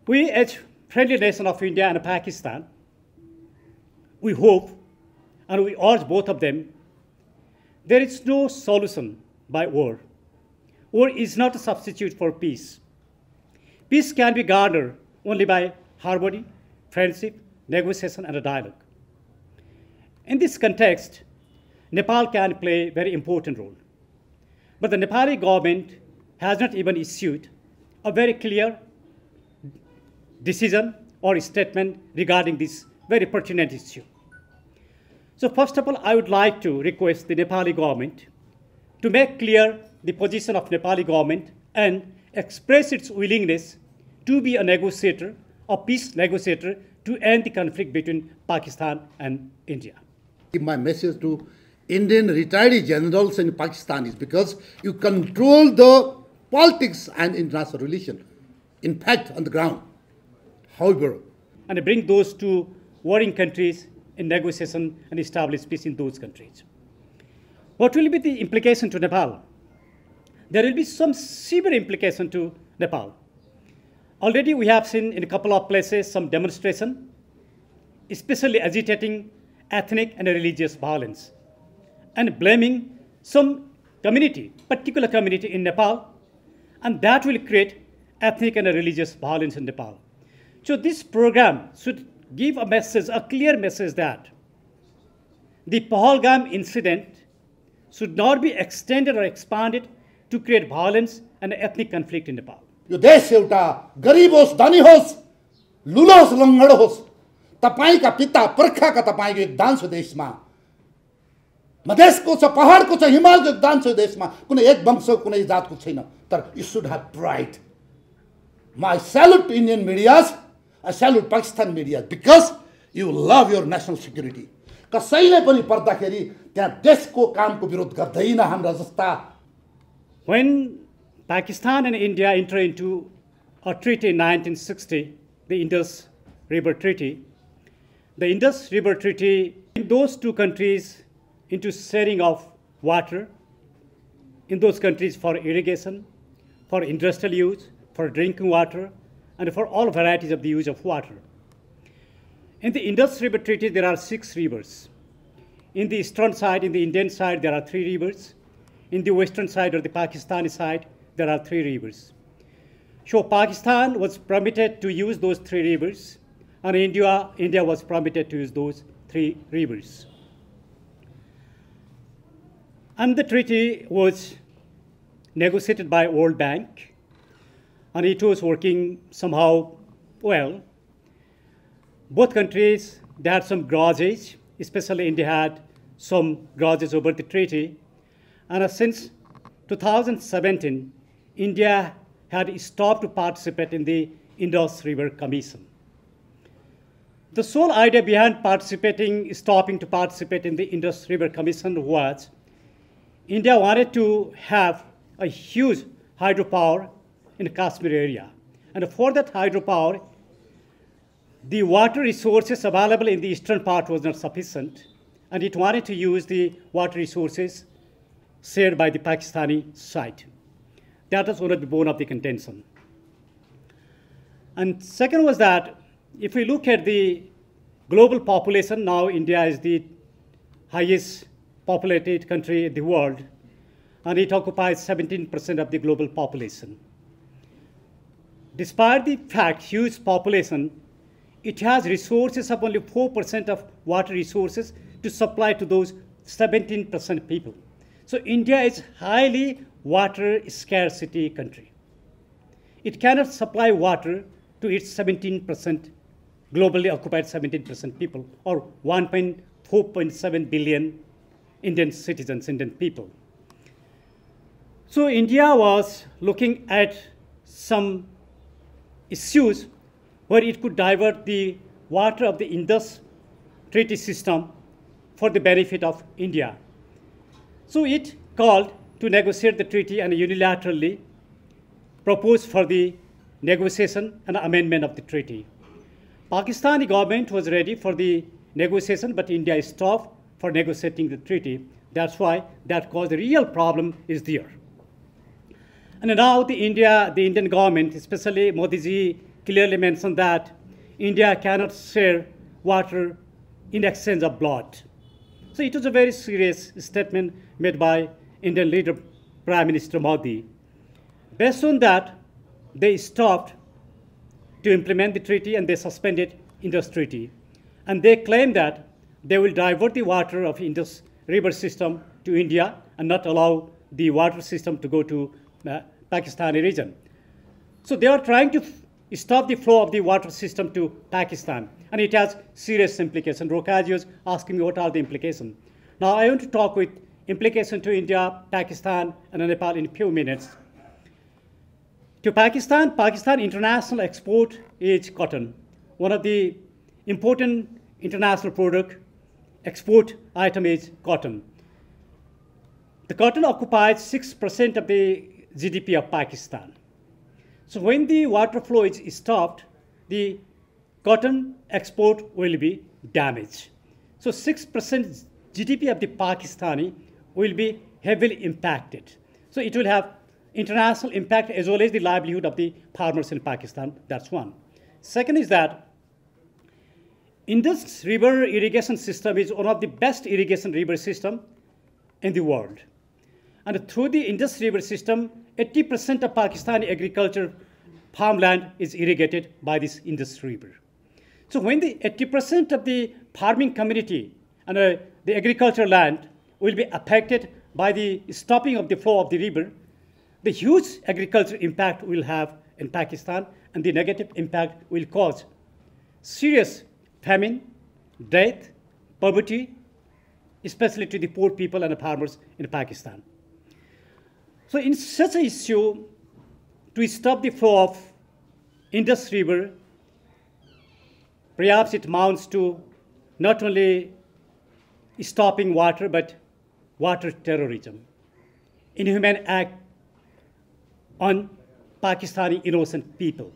We, as friendly nation of India and Pakistan, we hope and we urge both of them, there is no solution by war. War is not a substitute for peace. Peace can be garnered only by harmony, friendship, negotiation, and a dialogue. In this context, Nepal can play a very important role. But the Nepali government has not even issued a very clear decision or statement regarding this very pertinent issue. So first of all, I would like to request the Nepali government to make clear the position of Nepali government and express its willingness to be a negotiator, a peace negotiator, to end the conflict between Pakistan and India. My message to Indian retiree generals in Pakistan is because you control the politics and international relations, in fact, on the ground. However, and bring those two warring countries in negotiation and establish peace in those countries. What will be the implication to Nepal? There will be some severe implication to Nepal. Already we have seen in a couple of places some demonstration, especially agitating ethnic and religious violence, and blaming some community, particular community in Nepal, and that will create ethnic and religious violence in Nepal. So this program should give a message, a clear message that the Pahalgam incident should not be extended or expanded to create violence and ethnic conflict in Nepal. यो देश एउटा गरिब होस्, धनी होस्, लुलो होस्, लङ्गड होस्, तपाईका पिता पुर्खाका तपाईको योगदान छ देशमा। मधेसको छ, पहाडको छ, हिमालको योगदान छ देशमा। कुनै एक वंश, कुनै जातको छैन। तर you should have pride. I salute Indian medias, I salute Pakistan media because you love your national security. कसैले पनि पर्दाखेरि त्यहाँ देशको कामको विरोध गर्दैन हाम्रा जस्ता। When Pakistan and India entered into a treaty in 1960, the Indus River Treaty, the Indus River Treaty in those two countries into sharing of water in those countries for irrigation, for industrial use, for drinking water, and for all varieties of the use of water. In the Indus River Treaty, there are 6 rivers. In the eastern side, in the Indian side, there are 3 rivers. In the western side or the Pakistani side, there are 3 rivers. So Pakistan was permitted to use those 3 rivers, and India was permitted to use those 3 rivers. And the treaty was negotiated by World Bank, and it was working somehow well. Both countries, they had some grudges, especially India had some grudges over the treaty. And since 2017, India had stopped to participate in the Indus River Commission. The sole idea behind stopping to participate in the Indus River Commission was India wanted to have a huge hydropower in the Kashmir area. And for that hydropower, the water resources available in the eastern part was not sufficient, and it wanted to use the water resources shared by the Pakistani side. That was one of the bone of the contention. And second was that if we look at the global population, now India is the highest populated country in the world, and it occupies 17% of the global population. Despite the fact, huge population, it has resources of only 4% of water resources to supply to those 17% people. So India is highly water scarcity country. It cannot supply water to its 17% globally occupied 17% people, or 4.7 billion Indian citizens, Indian people. So India was looking at some issues where it could divert the water of the Indus treaty system for the benefit of India. So it called to negotiate the treaty and unilaterally proposed for the negotiation and amendment of the treaty. Pakistani government was ready for the negotiation, but India stopped for negotiating the treaty. That's why that caused the real problem is there. And now the Indian government, especially Modi ji clearly mentioned that India cannot share water in exchange of blood. So it was a very serious statement made by Indian leader Prime Minister Modi. Based on that, they stopped to implement the treaty and they suspended Indus Treaty. And they claim that they will divert the water of Indus River system to India and not allow the water system to go to Pakistani region. So they are trying to stop the flow of the water system to Pakistan, and it has serious implications. Rokaji was asking me what are the implications. Now I want to talk with implication to India, Pakistan, and Nepal in a few minutes. To Pakistan, Pakistan international export is cotton. One of the important international product export item is cotton. The cotton occupies 6% of the GDP of Pakistan. So when the water flow is stopped, the cotton export will be damaged. So 6% GDP of the Pakistani will be heavily impacted. So it will have international impact as well as the livelihood of the farmers in Pakistan. That's one. Second is that Indus River irrigation system is one of the best irrigation river system in the world. And through the Indus River system, 80% of Pakistani agriculture farmland is irrigated by this Indus River. So when the 80% of the farming community and the agricultural land will be affected by the stopping of the flow of the river, the huge agricultural impact will have in Pakistan, and the negative impact will cause serious famine, death, poverty, especially to the poor people and the farmers in Pakistan. So in such an issue, to stop the flow of Indus River, perhaps it amounts to not only stopping water, but water terrorism, inhuman act on Pakistani innocent people.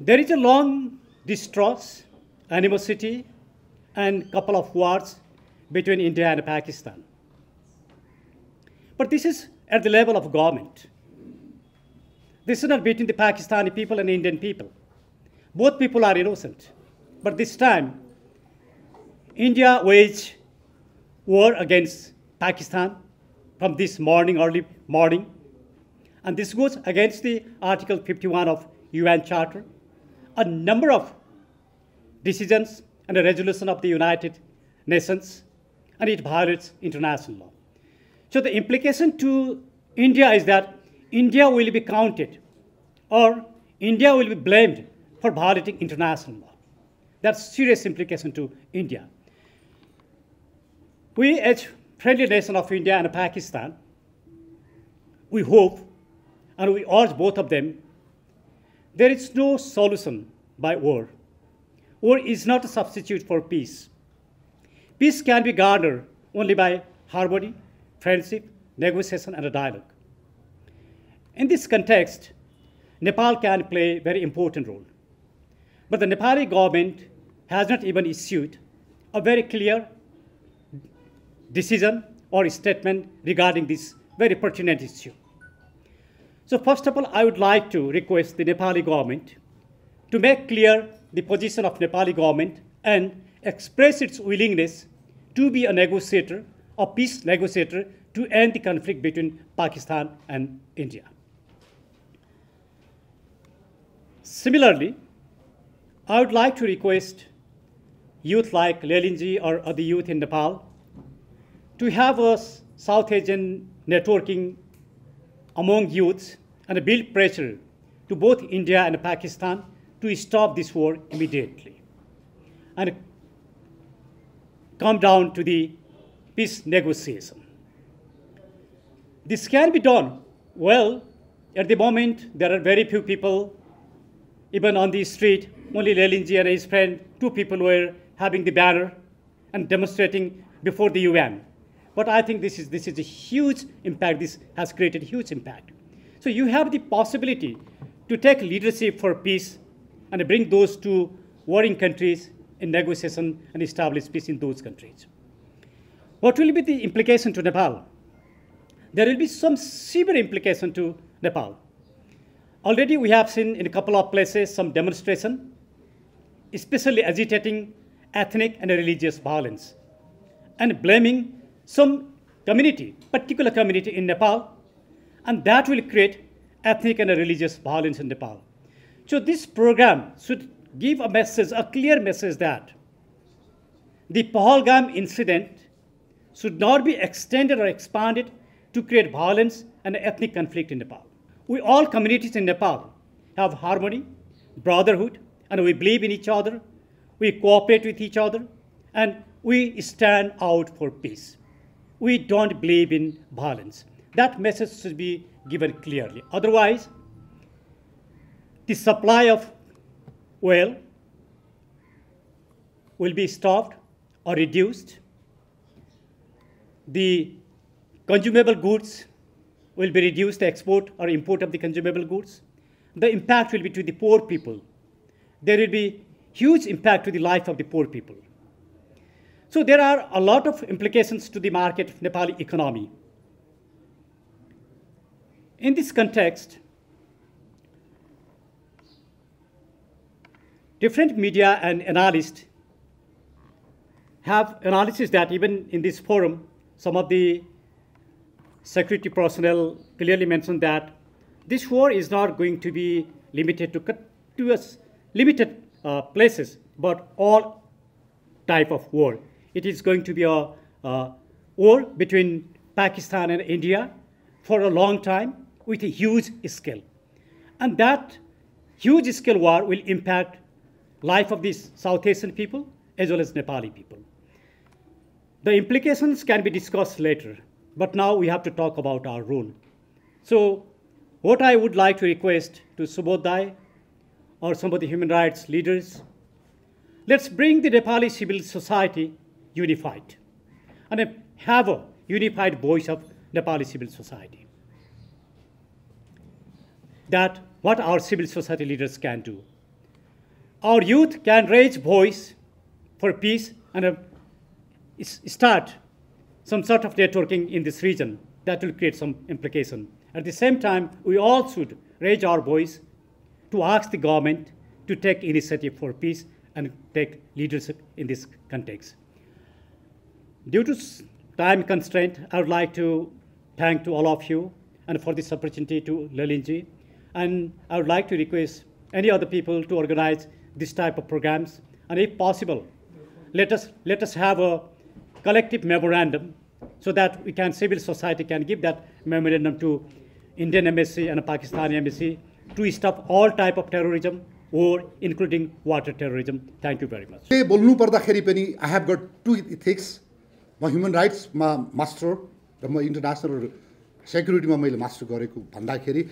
There is a long distrust, animosity, and couple of wars between India and Pakistan. But this is at the level of government. This is not between the Pakistani people and Indian people. Both people are innocent. But this time, India waged war against Pakistan from this morning, early morning. And this goes against the Article 51 of UN Charter, a number of decisions and a resolution of the United Nations, and it violates international law. So the implication to India is that India will be counted, or India will be blamed for violating international law. That's serious implication to India. We, as friendly nation of India and Pakistan, we hope and we urge both of them, there is no solution by war. War is not a substitute for peace. Peace can be garnered only by harmony, friendship, negotiation, and a dialogue. In this context, Nepal can play a very important role. But the Nepali government has not even issued a very clear decision or statement regarding this very pertinent issue. So first of all, I would like to request the Nepali government to make clear the position of Nepali government and express its willingness to be a negotiator, a peace negotiator, to end the conflict between Pakistan and India. Similarly, I would like to request youth like Lelinji or other youth in Nepal to have a South Asian networking among youths and build pressure to both India and Pakistan to stop this war immediately and come down to the peace negotiation. This can be done. Well, at the moment, there are very few people, even on the street. Only Lelinji and his friend, 2 people were having the banner and demonstrating before the UN. But I think this is a huge impact. This has created huge impact. So you have the possibility to take leadership for peace and bring those 2 warring countries in negotiation and establish peace in those countries. What will be the implication to Nepal? There will be some severe implication to Nepal. Already we have seen in a couple of places some demonstration, especially agitating ethnic and religious violence, and blaming some community, particular community in Nepal, and that will create ethnic and religious violence in Nepal. So this program should give a message, a clear message that the Pahalgam incident should not be extended or expanded to create violence and ethnic conflict in Nepal. We all communities in Nepal have harmony, brotherhood, and we believe in each other, we cooperate with each other, and we stand out for peace. We don't believe in violence. That message should be given clearly. Otherwise, the supply of oil will be stopped or reduced. The consumable goods will be reduced, the export or import of the consumable goods. The impact will be to the poor people. There will be huge impact to the life of the poor people. So there are a lot of implications to the market of Nepali economy. In this context, different media and analysts have analysis that even in this forum, some of the security personnel clearly mentioned that this war is not going to be limited to limited places, but all type of war. It is going to be a war between Pakistan and India for a long time with a huge scale. And that huge scale war will impact life of these South Asian people as well as Nepali people. The implications can be discussed later, but now we have to talk about our role. So what I would like to request to Subodh or some of the human rights leaders, let's bring the Nepali civil society unified and have a unified voice of Nepali civil society. That what our civil society leaders can do. Our youth can raise voice for peace and start some sort of networking in this region that will create some implication. At the same time, we all should raise our voice to ask the government to take initiative for peace and take leadership in this context. Due to time constraint, I would like to thank to all of you and for this opportunity to Lalinji. And I would like to request any other people to organize this type of programs. And if possible, let us have a collective memorandum so that civil society can give that memorandum to Indian embassy and Pakistani embassy to stop all type of terrorism or including water terrorism. Thank you very much. I have got two ethics. My human rights master, my international security master Bhandari.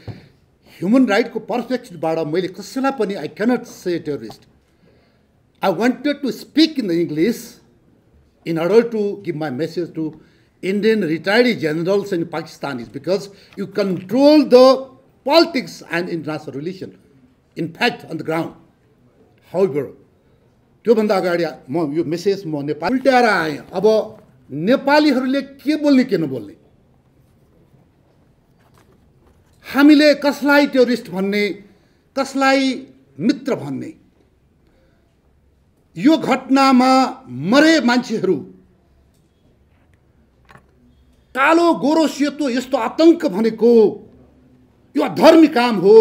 Human rights ko perspective bada मैले कसैलाई पनि I cannot say terrorist. I wanted to speak in the English in order to give my message to Indian retiree generals and Pakistanis because you control the politics and international relation. In fact, on the ground. However, त्यो भन्दा अगाडि म यो message म नेपाल उल्टाएर आएँ. अब नेपालीहरूले के बोल्ने के नबोल्ने. हामीले कसलाई टेरोरिस्ट भन्ने, कसलाई मित्र भन्ने. यो घटनामा मरे मान्छेहरू कालो गोरो सेतो यस्तो आतंक भनेको यो अधर्मी काम हो,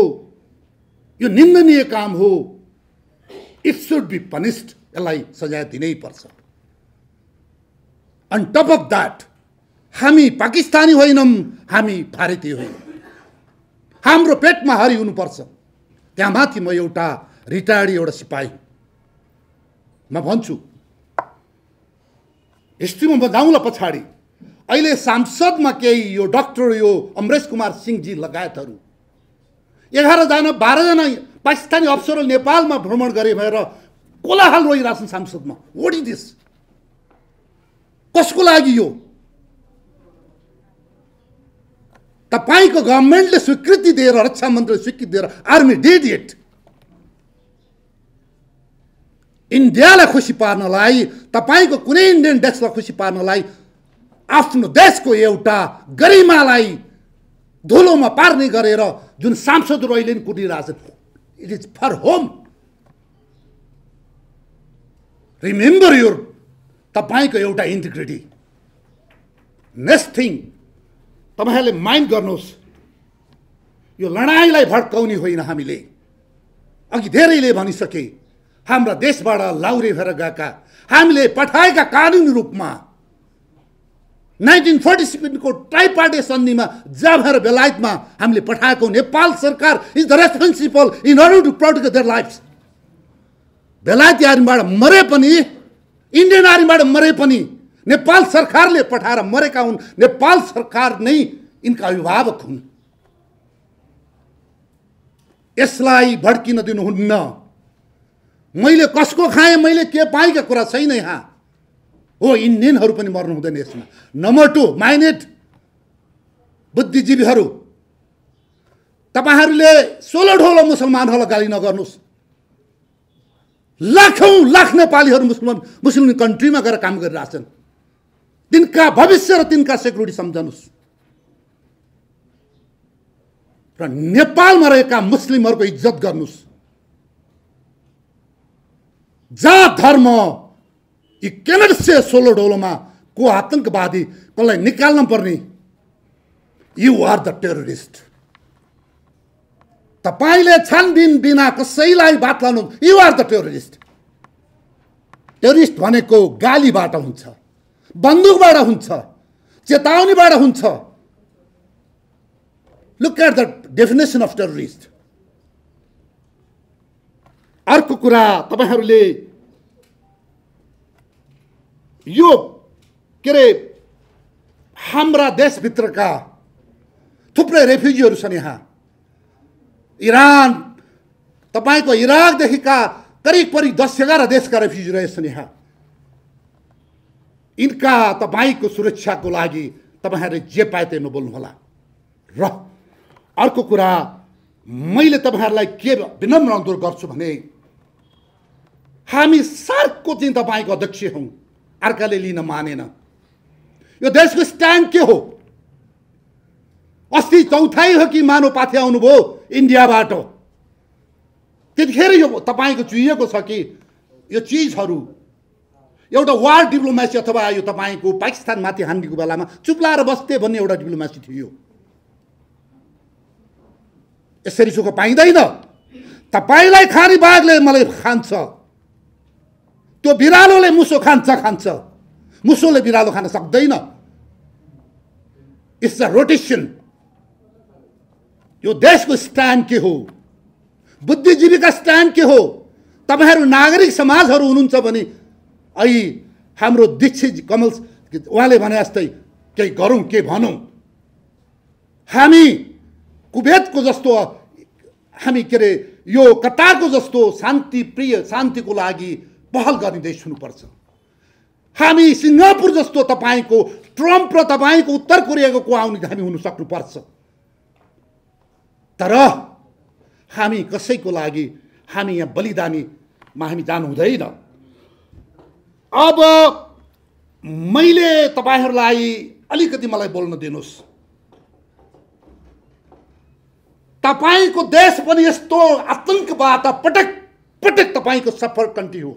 यो निन्दनीय काम हो. It should be punished. यसलाई सजाय दिनै पर्छ. On top of that, हामी पाकिस्तानी होइनौं, हामी भारतीय होइनौं. हाम्रो पेटमा हरि हुनुपर्छ. त्यहाँ माथि म एउटा रिटायर्ड एउटा सिपाही म भन्छु हिस्ट्रीमा म जाउँला पछाडी अहिले सांसदमा केही यो डाक्टर यो अमरेश कुमार सिंहजी लगायतहरू 11 जना 12 जना पाकिस्तानी अफसरहरू नेपालमा भ्रमण गरे भएर कोलाहल रोइरहेछन् सांसदमा. What is this? कसको लागि यो? तपाईको गभर्नमेन्टले स्वीकृति दिएर रक्षा मन्त्रीले स्वीकृति दिएर आर्मी डिड इट. इन्डियालाई खुसी पार्नलाई तपाईको कुनै इन्डियन देशलाई खुसी पार्नलाई आफ्नो देशको एउटा गरिमालाई धुलोमा पार्ने गरेर जुन सांसदहरू अहिले नि कुदिरहेछन्, it is for home. Remember your तपाईको एउटा इन्टिग्रिटी। नेक्स्ट थिङ तपाईहरुले माइन्ड गर्नुहोस्, यो लडाईँलाई भड्काउने होइन। हामीले अघि धेरैले भनिसके, हाम्रा देशबाट लाउरे भएर गएका, हामीले पठाएका कानुनी रूपमा 1947 को ट्राइपार्टे सन्धिमा जाभर बेलायतमा हामीले पठाएको नेपाल सरकार is the responsible in order to protect their lives. बेलायती आर्मीबाट मरे पनि, इन्डियन आर्मीबाट मरे पनि नेपाल सरकारले पठाएर मरेका हुन्। नेपाल सरकार नै इनका अभिभावक हुन्। यसलाई भड्किन दिनुहुन्न। मैले कसको खाएँ, मैले के पाएका कुरा छैन यहाँ। हो, इन्डियनहरू पनि मर्नु हुँदैन यसमा। नम्बर 2, माइनेट बुद्धिजीवीहरू, तपाईहरूले 16 ढोलो मुसलमानहरूलाई गाली नगर्नुहोस्। लाखौं लाख नेपालीहरू मुस्लिम कन्ट्रीमा गएर काम गरिरहेछन्। तिनका भविष्य र तिनका सेक्युरिटी सम्झनुहोस्। र नेपालमा रहेका मुस्लिमहरूको इज्जत गर्नुहोस्। जात धर्म यी क्यानट से 16 ढोलोमा को आतंकवादी कसलाई निकाल्न पर्ने। You are the terrorist. तपाईले छानबिन बिना कसैलाई बात लानु, you are the terrorist. Terrorist भनेको गालीबाट हुन्छ, बन्दुकबाट हुन्छ, चेतावनीबाट हुन्छ। Look at the definition of terrorist. अर्को कुरा, तपाईहरूले यो के रे हाम्रा देशभित्रका थुप्रै रेफ्युजीहरू छन् यहाँ। इरान, तपाईको इराकदेखिका करिब 10-11 देशका रेफ्युजी रहेछन् यहाँ। इनका तपाईको सुरक्षाको लागि तपाईहरूले जे पाए त्यही नबोल्नु होला। र अर्को कुरा, मैले तपाईहरूलाई के विनम्र अनुरोध गर्छु भने, हामी सार्कको चाहिँ तपाईको अध्यक्ष हौं, अर्काले लिन मानेन। यो देशको स्ट्यान्ड के हो? अस्ति चौथाई हो कि मानव पाथी आउनुभयो इन्डियाबाट। त्यतिखेर यो तपाईको चुइएको छ कि यो चिजहरू एउटा वार डिप्लोमेसी अथवा यो तपाईको पाकिस्तान माथि हान्नेको बेलामा चुप्लाएर बस्थे भन्ने एउटा डिप्लोमेसी थियो। यसरी सुख पाइँदैन। तपाईलाई खाने बाघले मलाई खान्छ, त्यो बिरालोले मुसो खान्छ, मुसोले बिरालो खान सक्दैन। It's a rotation. यो देशको स्ट्यान्ड के हो? बुद्धिजीवीका स्ट्यान्ड के हो? तपाईहरू नागरिक समाजहरू हुनुहुन्छ भने अहिले हाम्रो दीक्षित कमल उहाँले भने जस्तै केही गरौँ के भनौँ। हामी कुवेतको जस्तो, हामी के रे यो कतारको जस्तो शान्ति प्रिय, शान्तिको लागि पहल गर्ने देश हुनुपर्छ। हामी सिङ्गापुर जस्तो तपाईको ट्रम्प र तपाईको उत्तर कोरियाको को आउने हामी हुन सक्नुपर्छ। तर हामी कसैको लागि हामी यहाँ बलिदानीमा हामी जानु हुँदैन। अब मैले तपाईहरूलाई अलिकति मलाई बोल्न दिनुस्। तपाईको देश पनि यस्तो आतंकबाट पटक पटक तपाईको सफर कन्ट्री हो।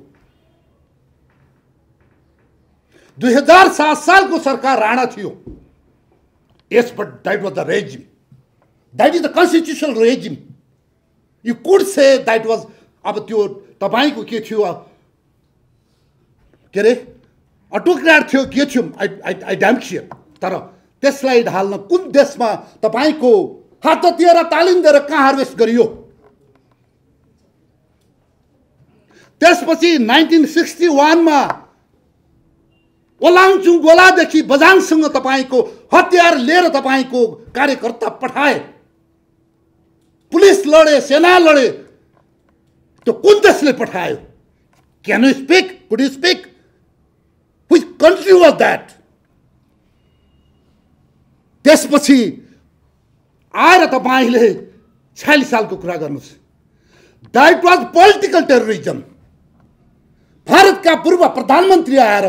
2007 सालको सरकार राणा थियो। Yes, but that was the regime. That is the constitutional regime. You could say that was अब त्यो तपाईको के थियो, के रे अटोक्राट थियो, के थियो, I damn sure. तर त्यसलाई ढाल्न कुन देशमा तपाईको हात हतियार तालिम दिएर कहाँ हार्वेस्ट गरियो? त्यसपछि 1961 मा ओलाङचुङ गोलादेखि बजाङसँग तपाईको हतियार लिएर तपाईको कार्यकर्ता पठाए, पुलिस लडे, सेना लडे। त्यो कुन देशले पठायो? Can you speak? Could you speak? Which country was that? त्यसपछि आएर तपाईले 46 सालको कुरा गर्नुस्। That was political terrorism. भारतका पूर्व प्रधानमन्त्री आएर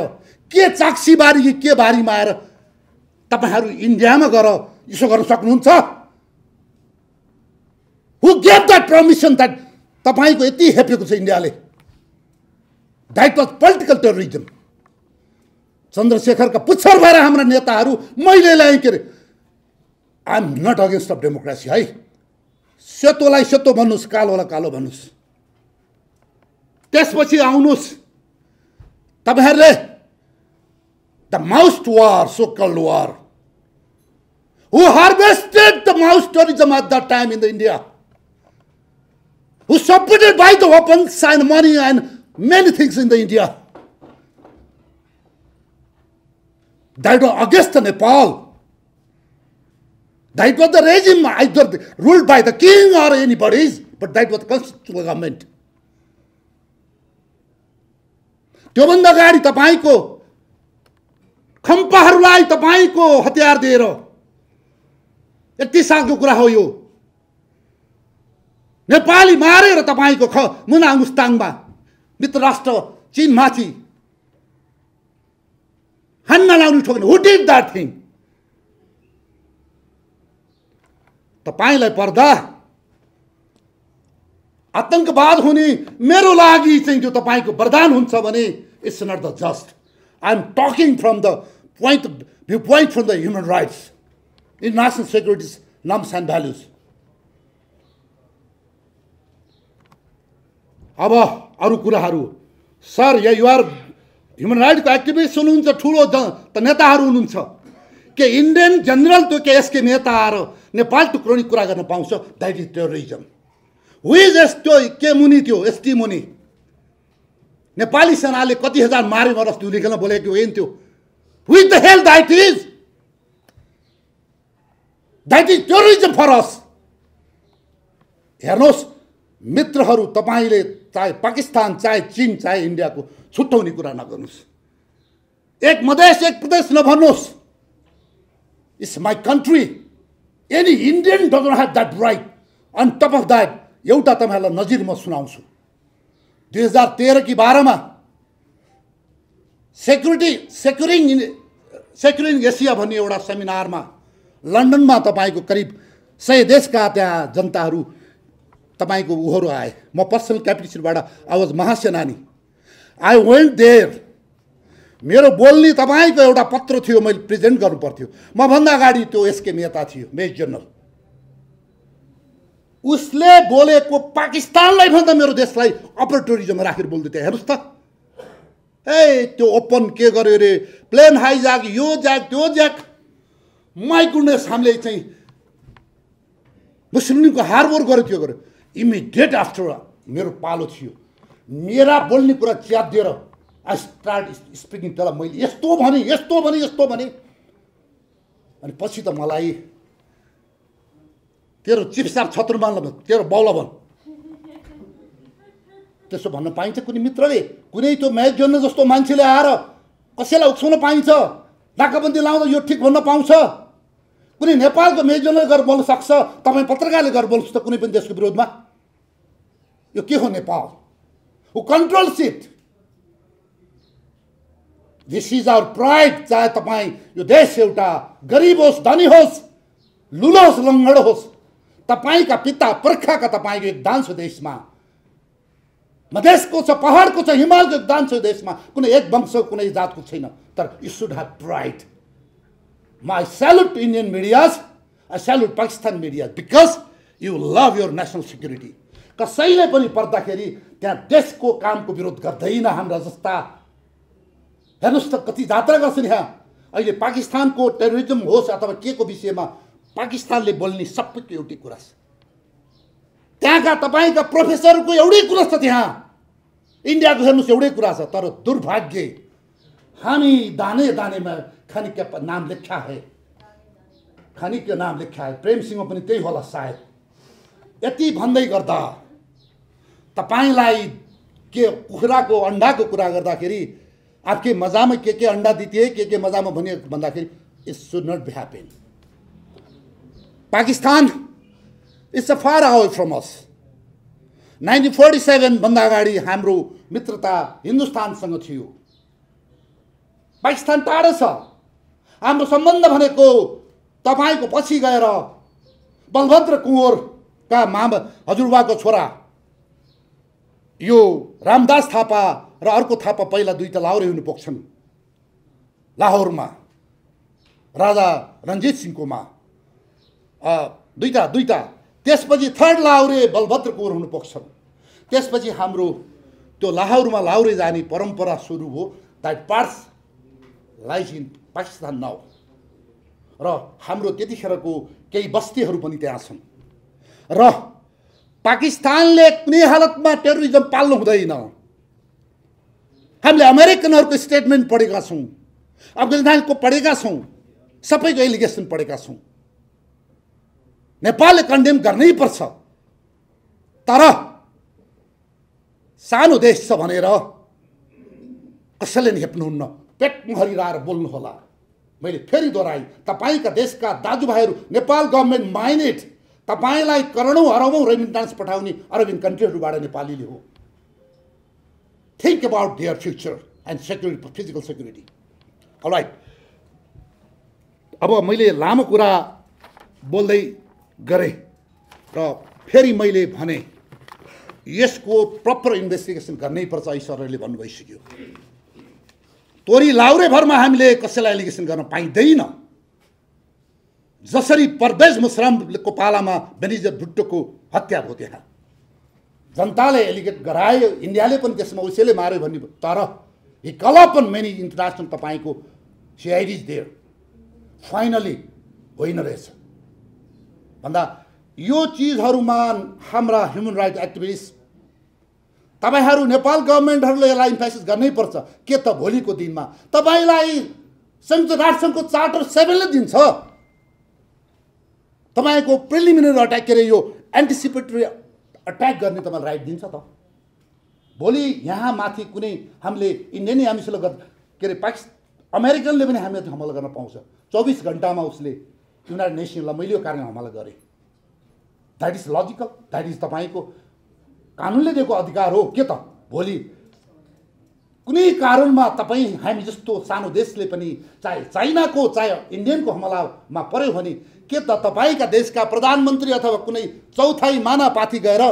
के चाक्सीबारी के बारीमा आएर तपाईहरु इन्डियामा गएर यसो गर्न सक्नुहुन्छ? Who gave that permission that तपाईको यति हेपेको छ इन्डियाले? That was political terrorism. चन्द्रशेखरका पुच्छर भएर हाम्रा नेताहरू मैले ल्याएँ के रे? I am not against of democracy है. सेतोलाई सेतो भन्नुस्, कालोलाई कालो भन्नुस्. त्यसपछि आउनुस् तपाईहरुले the mouse war, so-called war. Who harvested the mouse tourism at that time in the India? Who supported by the weapons and money and many things in the India? That was against Nepal. That was the regime either ruled by the king or anybody's, but that was the constitutional government. त्योभन्दा अगाडि तपाईको खम्पाहरूलाई तपाईको हतियार दिएर यति सालको कुरा हो यो नेपाली मारेर तपाईको मुना मुस्ताङमा मित्र राष्ट्र चीन माथि हान्न लाउने ठोक्ने who did that thing तपाईलाई पर्दा आतंकवाद हुने मेरो लागि चाहिँ जो तपाईको वरदान हुन्छ भने it's not the just. I'm talking from the viewpoint from the human rights, international security norms and values. अब अरु कुराहरु sir yeah you're human rights को एक्टिभिस्ट हुनुहुन्छ ठूलो त नेताहरु हुनुहुन्छ के इन्डियन जनरल तो के एसके नेताहरु नेपाल टुक्रोनी कुरा गर्न पाउँछ that is terrorism who is एसटो के मुनि त्यो एसटी मुनि नेपाली सेनाले कति हजार मारे मरस त्यो लेखेन बोलेको होइन त्यो who is the hell that is terrorism for us हेर्नुस् मित्रहरु तपाईले चाहे पाकिस्तान चाहे चीन चाहे इन्डियाको छुट्याउने कुरा नगर्नुस् एक मधेस एक प्रदेश नभन्नुस् it's my country any Indian doesn't have that right on top of that एउटा तपाईहरुलाई नजिर म सुनाउँछु 2013 की 12 मा सेक्युरिङ एसिया भन्ने एउटा सेमिनारमा लन्डनमा तपाईको करिब 100 देशका त्यहाँ जनताहरू तपाईको उहरु आए म पर्सनल क्यापिटलबाट आई वाज महासेनानी आई वेन्ट देयर मेरो बोल्ने तपाईको एउटा पत्र थियो मैले प्रेजेन्ट गर्नु पर्थ्यो म भन्दा अगाडि त्यो एसके नेता थियो मेजर जनरल उसले बोलेको पाकिस्तानलाई भन्दा मेरो देशलाई अपरेटरिजम राखेर बोल्दै थियो हेर्नुस् त ए त्यो ओपन के गर्यो रे प्लेन हाइजैक यो ज्याक त्यो ज्याक माय गुडनेस हामीले चाहिँ मुस्लिमको हार्बर गर्यो त्यो गर्यो इमिडिएट आफ्टर मेरो पालो थियो मेरा बोल्ने कुरा च्याप दिएर आई स्टार्ट स्पिकिङ तर मैले यस्तो भने अनि पछि त मलाई तेरो चिफ साहब छत्रमान तेरो बाउला भन त्यसो भन्न पाइन्छ कुनै मित्रले कुनै त्यो म्याच जोड्न जस्तो मान्छेले आएर कसैलाई उक्साउन पाइन्छ नाकाबन्दी लाउँदा यो ठिक भन्न पाउँछ कुनै नेपालको म्याच जोड्न गरेर बोल्न सक्छ तपाई पत्रकारले गरेर बोल्छ त कुनै पनि देशको विरोधमा यो के हो Nepal who controls it this is our pride चाहे तपाई यो देश एउटा गरिब होस् धनी होस् लुलो होस् लङ्गडो होस् तपाईका पिता पुर्खाका तपाईको योगदान छ देशमा मधेसको छ पहाडको छ हिमालको योगदान छ देशमा कुनै एक वंश कुनै जातको छैन तर you should have pride my salute Indian medias I salute Pakistan media because you love your national security कसैले पनि पर्दाखेरि त्यहाँ देशको कामको विरोध गर्दैन हाम्रा जस्ता हेर्नुस् त कति जात्रा गर्छन् यहाँ अहिले पाकिस्तानको टेररिज्म होस् अथवा के को विषयमा पाकिस्तानले बोल्ने सबैको एउटै कुरा छ त्यहाँका तपाईका प्रोफेसरको एउटै कुरा छ त्यहाँ इन्डियाको हेर्नुस् एउटै कुरा छ तर दुर्भाग्य हामी दाने दानेमा खानी का नाम लेख्या है खानी के नाम लेख्या है प्रेम सिंह पनि त्यही होला सायद यति भन्दै गर्दा तपाईलाई के कुखुराको अंडाको कुरा गर्दाखेरि आपके मजा में के अंडा देती है के मजा में भने भन्दाखेरि it should not be happen Pakistan is a far away from us 1947 भन्दा अगाडि हाम्रो मित्रता हिन्दुस्तानसँग थियो पाकिस्तान टाढो छ हाम्रो सम्बन्ध भनेको तपाईको पछि गएर बलभद्र कुँवर का हजुरबाको छोरा यो रामदास थापा र अर्को थापा पहिला दुईटा लाहुरे हुनु पुग्छन् लाहोरमा राजा रञ्जित सिंहकोमा दुईटा त्यसपछि थर्ड लाहुरे बलभद्र कौर हुनु पुग्छन् त्यसपछि हाम्रो त्यो लाहोरमा लाहुरे जाने परम्परा सुरु हो that parts lies in Pakistan now र हाम्रो त्यतिखेरको केही बस्तीहरू पनि त्यहाँ छन् र पाकिस्तानले कुनै हालतमा टेरोरिजम पाल्नु हुँदैन हामीले अमेरिकनहरूको स्टेटमेन्ट पढेका छौँ अफगानिस्तानको पढेका छौँ सबैको एलिगेसन पढेका छौँ नेपालले कन्डेम गर्नै पर्छ तर सानो देश छ भनेर कसैले नि हेप्नुहुन्न पेटमा हरिराएर बोल्नु होला मैले फेरि दोहोऱ्याएँ तपाईका देशका दाजुभाइहरू नेपाल गभर्नमेन्ट माइनेड तपाईलाई करोडौं अरबौं रेमिटेन्स पठाउने अरबियन कन्ट्रीहरूबाट नेपालीले हो think about their future and security physical security all right अब मैले लामो कुरा बोल्दै गरेँ र फेरि मैले भने यसको प्रपर इन्भेस्टिगेसन गर्नै पर्छ ऐश्वर्यले भन्नु भइसक्यो तोरी लाउरे भरमा हामीले कसैलाई एलिगेसन गर्न पाइँदैन जसरी परवेज मुशर्रफको पालामा बेनिजर भुट्टोको हत्या भयो त्यहाँ जनताले एलिगेट गरायो इन्डियाले पनि त्यसमा उसैले मार्यो भन्ने तर he call upon many international तपाईको सिआइडी इज देयर फाइनली होइन रहेछ भन्दा यो चीजहरुमा हाम्रा ह्युमन राइट एक्टिभिस्ट तपाईहरु नेपाल गभर्नमेन्टहरुले यसलाई इम्फेसिस गर्नै पर्छ के त भोलिको दिनमा तपाईलाई संयुक्त राष्ट्रसङ्घको चार्टर 7 ले दिन्छ तपाईको प्रिलिमिनरी अट्याक के यो एन्टिसिपेटरी अट्याक गर्ने तपाईलाई राइट दिन्छ त भोलि यहाँ माथि कुनै हामीले इन्डियन आर्मीसँग के रे अमेरिकनले पनि हामीलाई हमला गर्न पाउँछ 24 घण्टामा उसले युनाइटेड नेसनलाई मैले यो कारण हमला गरे that is logical that is तपाईको कानुनले दिएको अधिकार हो के त भोलि कुनै कारणमा तपाई हामी जस्तो सानो देशले पनि चाहे चाइनाको चाहे इन्डियनको हमलामा पर्यो भने के त तपाईका देशका प्रधानमन्त्री अथवा कुनै चौथाई मानापाथी गएर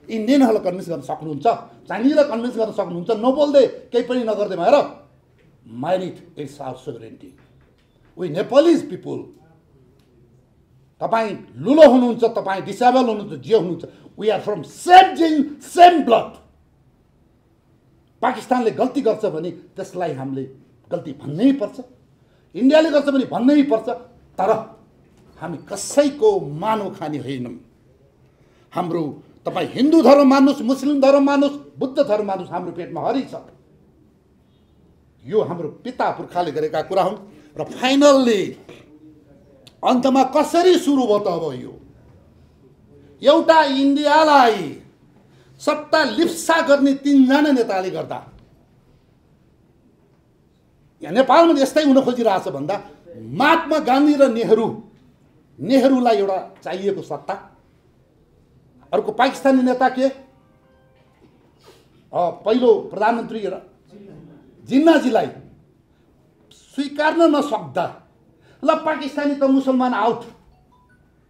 इन्डियनहरूलाई कन्भिन्स गर्न सक्नुहुन्छ चाइनिजलाई कन्भिन्स गर्न सक्नुहुन्छ नबोल्दै केही पनि नगर्दै भएर minute it's our sovereignty we Nepalese people तपाई लुलो हुनुहुन्छ तपाई डिसेबल हुनुहुन्छ जे हुनुहुन्छ we are from same gene same blood पाकिस्तानले गल्ती गर्छ भने त्यसलाई हामीले गल्ती भन्नै पर्छ इन्डियाले गर्छ भने भन्नै पर्छ तर हामी कसैको मानो खानी होइनौं हाम्रो तपाई हिन्दू धर्म मान्नुस् मुस्लिम धर्म मान्नुस् बुद्ध धर्म मान्नुस् हाम्रो पेटमा हरि छ यो हाम्रो पिता पुर्खाले गरेका कुरा हुन् र फाइनल्ली अन्तमा कसरी सुरु भयो त अब यो एउटा इन्डियालाई सत्ता लिप्सा गर्ने 3 जना नेताले गर्दा यहाँ नेपालमा यस्तै हुन खोजिरहेछ भन्दा महात्मा गान्धी र नेहरूलाई एउटा चाहिएको सत्ता अर्को पाकिस्तानी नेता के पहिलो प्रधानमन्त्री जिन्नाजीलाई स्वीकार्न नसक्दा ल पाकिस्तानी त मुसलमान आउट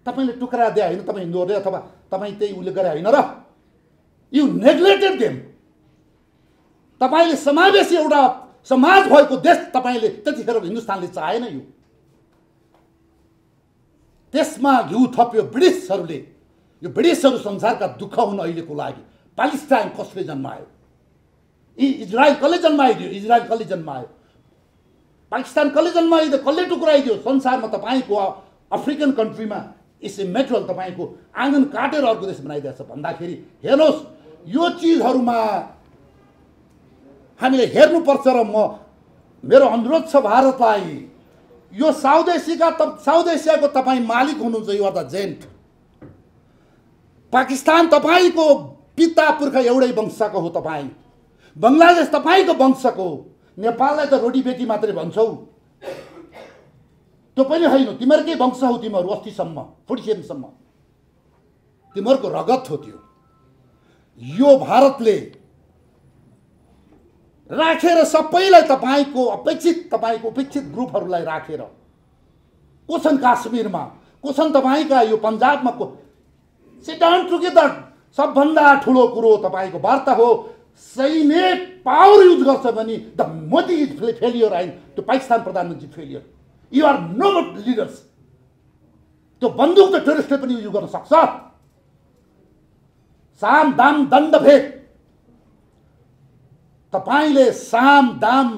तपाईले टुक्रा दिए हैन तपाई हिन्दूहरुले अथवा तपाई त्यही उले गरे हैन र यु नेग्लेक्टेड देम तपाईले समावेशी एउटा समाज भएको देश तपाईले त्यतिखेर हिन्दुस्तानले चाहेन यो त्यसमा घिउ थप्यो ब्रिटिसहरुले यो ब्रिटिसहरु संसारका दुःख हुन अहिलेको लागि पाकिस्तान कसले जन्मायो इजरायल कसले जन्माइदियो इजरायल कसले जन्मायो पाकिस्तान कसले जन्माइदियो कसले टुक्राइदियो संसारमा तपाईको अफ्रिकन कन्ट्रीमा इट्स इमेटरल तपाईको आँगन काटेर अर्को देश बनाइदिएछ भन्दाखेरि हेर्नुस् यो चीजहरुमा हामीले हेर्नुपर्छ र मेरो अनुरोध छ भारतलाई यो साउथ एसियाको तपाई मालिक हुनुहुन्छ यु आर द जेन्ट पाकिस्तान तपाईको पिता पुर्खा एउटै वंशको हो तपाई बंगलादेश तपाईको वंशको नेपाललाई त रोटी बेटी मात्रै भन्छौ त्यो पनि हैन तिमीहरुकै वंश हो तिमीहरु अस्तिसम्म 47 सम्म तिमीहरुको रगत हो त्यो यो भारतले राखेर सबैलाई तपाईको उपेक्षित ग्रुपहरुलाई राखेर कोसन काश्मीरमा कोसन तपाईका यो पंजाबमा सिट डाउन टुगेदर। सबभन्दा ठुलो कुरो तपाईँको वार्ता हो सैन्य पावर युज गर्छ भने the Modi is failure and त्यो पाकिस्तान प्रधानमन्त्री failure. You are no leaders. त्यो बन्दुक त टेरिस्टले पनि युज गर्न सक्छ। साम दाम दण्ड भेद। तपाईँले साम दाम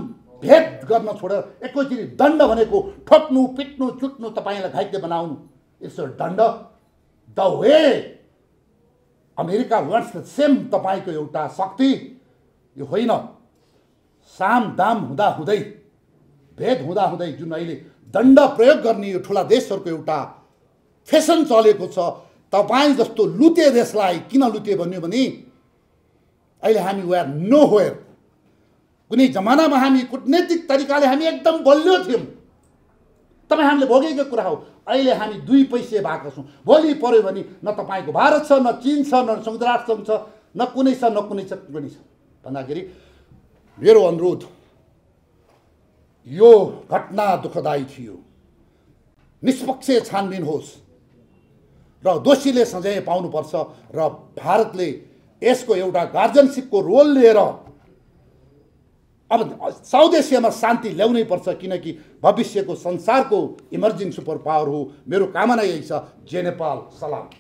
भेद गर्न छोडेर एकैचोटि दण्ड भनेको ठोक्नु पिट्नु चुट्नु तपाईँलाई घाइते बनाउनु। इट्स अ दण्ड। The way America wants the same तपाईँको एउटा शक्ति यो होइन। साम दाम हुँदाहुँदै भेद हुँदाहुँदै जुन अहिले दण्ड प्रयोग गर्ने यो ठुला देशहरूको एउटा फेसन चलेको छ। तपाईँ जस्तो लुते देशलाई किन लुते भन्यो भने अहिले हामी वी आर नो वेयर। कुनै जमानामा हामी कूटनीतिक तरिकाले हामी एकदम बलियो थियौँ। तपाईँ हामीले भोगेको कुरा हो। अहिले हामी 2 पैसे भएको छौँ। भोलि पर्यो भने न तपाईँको भारत छ, न चीन छ, न संयुक्त राष्ट्र छ, न कुनै छ, न कुनै छ, कुनै छ भन्दाखेरि मेरो अनुरोध यो घटना दुःखदायी थियो। निष्पक्ष छानबिन होस् र दोषीले सजाय पाउनुपर्छ र भारतले यसको एउटा गार्जियनसिपको रोल लिएर अब साउथ एसियामा शान्ति ल्याउनै पर्छ किनकि भविष्यको संसारको इमर्जिङ सुपर पावर हो। मेरो कामना यही छ। जय नेपाल, सलाम।